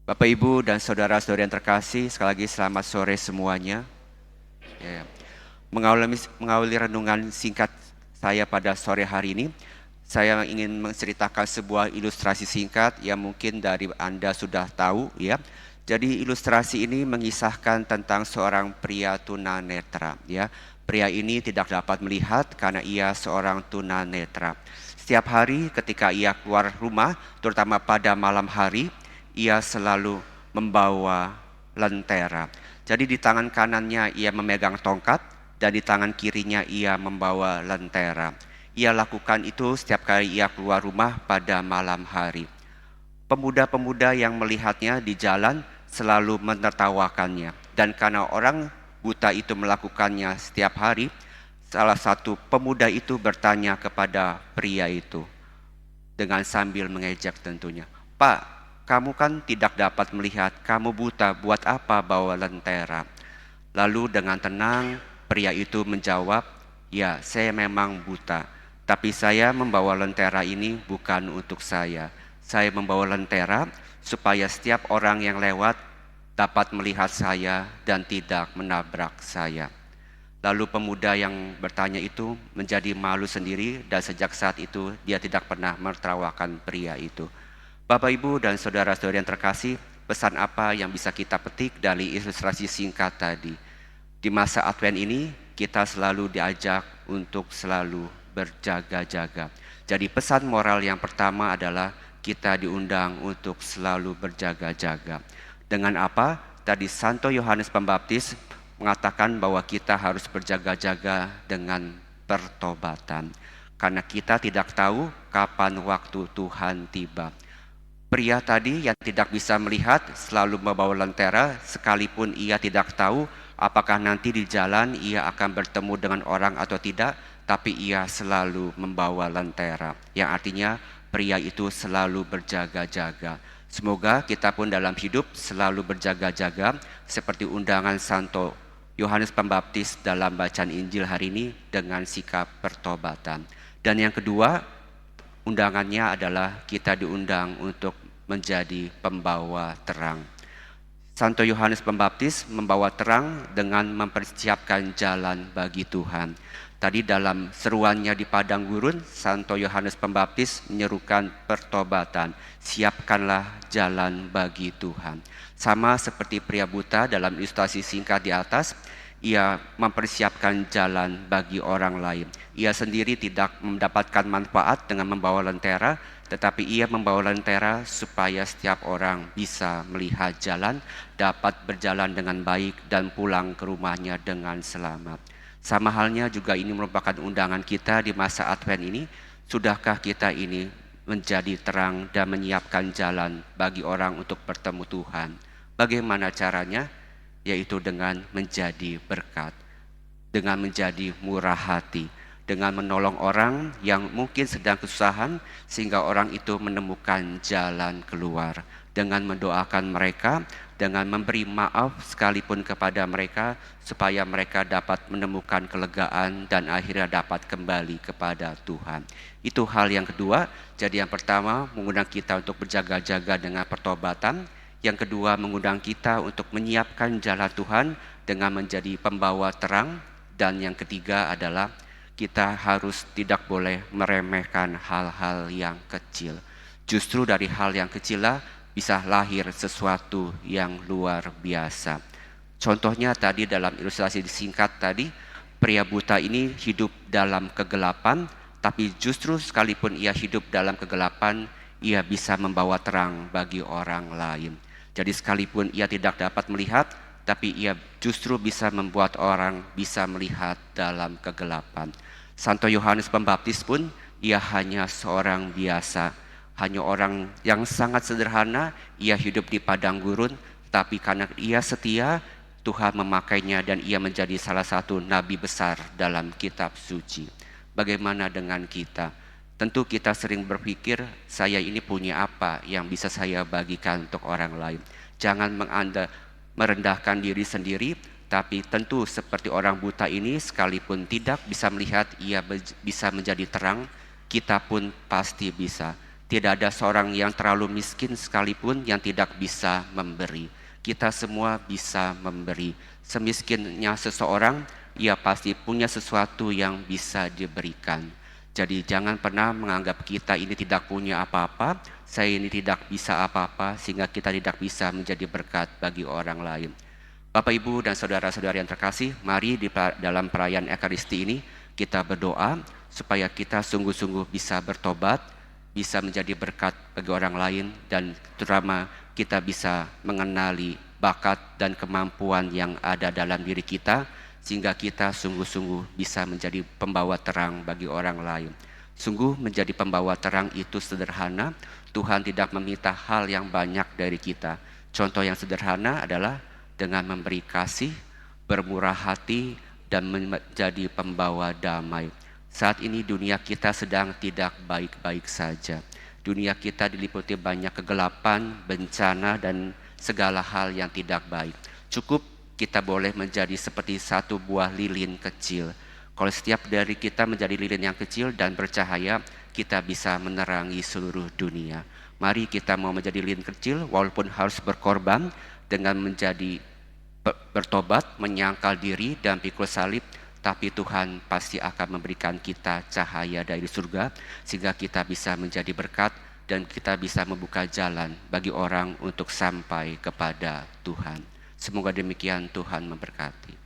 Bapak, Ibu, dan saudara-saudari yang terkasih, sekali lagi selamat sore semuanya. Ya, mengawali renungan singkat saya pada sore hari ini, saya ingin menceritakan sebuah ilustrasi singkat yang mungkin dari Anda sudah tahu, ya. Jadi ilustrasi ini mengisahkan tentang seorang pria tunanetra, ya. Pria ini tidak dapat melihat karena ia seorang tunanetra. Setiap hari ketika ia keluar rumah, terutama pada malam hari, ia selalu membawa lentera. Jadi di tangan kanannya ia memegang tongkat dan di tangan kirinya ia membawa lentera. Ia lakukan itu setiap kali ia keluar rumah pada malam hari. Pemuda-pemuda yang melihatnya di jalan selalu menertawakannya. Dan karena orang buta itu melakukannya setiap hari, salah satu pemuda itu bertanya kepada pria itu dengan sambil mengejek tentunya. "Pak, kamu kan tidak dapat melihat, kamu buta, buat apa bawa lentera?" Lalu dengan tenang pria itu menjawab, "Ya, saya memang buta, tapi saya membawa lentera ini bukan untuk saya. Saya membawa lentera supaya setiap orang yang lewat dapat melihat saya dan tidak menabrak saya." Lalu pemuda yang bertanya itu menjadi malu sendiri dan sejak saat itu dia tidak pernah menertawakan pria itu. Bapak, Ibu, dan saudara-saudari yang terkasih, pesan apa yang bisa kita petik dari ilustrasi singkat tadi? Di masa Advent ini kita selalu diajak untuk selalu berjaga-jaga. Jadi pesan moral yang pertama adalah kita diundang untuk selalu berjaga-jaga. Dengan apa? Tadi Santo Yohanes Pembaptis mengatakan bahwa kita harus berjaga-jaga dengan pertobatan. Karena kita tidak tahu kapan waktu Tuhan tiba. Pria tadi yang tidak bisa melihat selalu membawa lentera sekalipun ia tidak tahu apakah nanti di jalan ia akan bertemu dengan orang atau tidak, tapi ia selalu membawa lentera. Yang artinya pria itu selalu berjaga-jaga. Semoga kita pun dalam hidup selalu berjaga-jaga seperti undangan Santo Yohanes Pembaptis dalam bacaan Injil hari ini dengan sikap pertobatan. Dan yang kedua, undangannya adalah kita diundang untuk menjadi pembawa terang. Santo Yohanes Pembaptis membawa terang dengan mempersiapkan jalan bagi Tuhan. Tadi dalam seruannya di padang gurun, Santo Yohanes Pembaptis menyerukan pertobatan. Siapkanlah jalan bagi Tuhan. Sama seperti pria buta dalam ilustrasi singkat di atas, ia mempersiapkan jalan bagi orang lain. Ia sendiri tidak mendapatkan manfaat dengan membawa lentera, tetapi ia membawa lentera supaya setiap orang bisa melihat jalan, dapat berjalan dengan baik dan pulang ke rumahnya dengan selamat. Sama halnya juga ini merupakan undangan kita di masa Advent ini. Sudahkah kita ini menjadi terang dan menyiapkan jalan bagi orang untuk bertemu Tuhan? Bagaimana caranya? Yaitu dengan menjadi berkat, dengan menjadi murah hati, dengan menolong orang yang mungkin sedang kesusahan sehingga orang itu menemukan jalan keluar, dengan mendoakan mereka, dengan memberi maaf sekalipun kepada mereka supaya mereka dapat menemukan kelegaan dan akhirnya dapat kembali kepada Tuhan. Itu hal yang kedua. Jadi yang pertama mengundang kita untuk berjaga-jaga dengan pertobatan. Yang kedua mengundang kita untuk menyiapkan jalan Tuhan dengan menjadi pembawa terang. Dan yang ketiga adalah kita harus tidak boleh meremehkan hal-hal yang kecil. Justru dari hal yang kecil lah bisa lahir sesuatu yang luar biasa. Contohnya tadi dalam ilustrasi singkat tadi, pria buta ini hidup dalam kegelapan, tapi justru sekalipun ia hidup dalam kegelapan, ia bisa membawa terang bagi orang lain. Jadi sekalipun ia tidak dapat melihat, tapi ia justru bisa membuat orang bisa melihat dalam kegelapan. Santo Yohanes Pembaptis pun ia hanya seorang biasa, hanya orang yang sangat sederhana, ia hidup di padang gurun, tapi karena ia setia, Tuhan memakainya dan ia menjadi salah satu nabi besar dalam kitab suci. Bagaimana dengan kita? Tentu kita sering berpikir, saya ini punya apa yang bisa saya bagikan untuk orang lain. Jangan merendahkan diri sendiri, tapi tentu seperti orang buta ini sekalipun tidak bisa melihat, ia bisa menjadi terang, kita pun pasti bisa. Tidak ada seorang yang terlalu miskin sekalipun yang tidak bisa memberi. Kita semua bisa memberi. Semiskinnya seseorang, ia pasti punya sesuatu yang bisa diberikan. Jadi jangan pernah menganggap kita ini tidak punya apa-apa, saya ini tidak bisa apa-apa, sehingga kita tidak bisa menjadi berkat bagi orang lain. Bapak, Ibu, dan saudara-saudara yang terkasih, mari dalam perayaan Ekaristi ini kita berdoa supaya kita sungguh-sungguh bisa bertobat, bisa menjadi berkat bagi orang lain, dan terutama kita bisa mengenali bakat dan kemampuan yang ada dalam diri kita, sehingga kita sungguh-sungguh bisa menjadi pembawa terang bagi orang lain. Sungguh menjadi pembawa terang itu sederhana, Tuhan tidak meminta hal yang banyak dari kita. Contoh yang sederhana adalah dengan memberi kasih, bermurah hati, dan menjadi pembawa damai. Saat ini dunia kita sedang tidak baik-baik saja. Dunia kita diliputi banyak kegelapan, bencana, dan segala hal yang tidak baik. Cukup kita boleh menjadi seperti satu buah lilin kecil. Kalau setiap dari kita menjadi lilin yang kecil dan bercahaya, kita bisa menerangi seluruh dunia. Mari kita mau menjadi lilin kecil walaupun harus berkorban dengan menjadi bertobat, menyangkal diri dan pikul salib, tapi Tuhan pasti akan memberikan kita cahaya dari surga sehingga kita bisa menjadi berkat dan kita bisa membuka jalan bagi orang untuk sampai kepada Tuhan. Semoga demikian, Tuhan memberkati.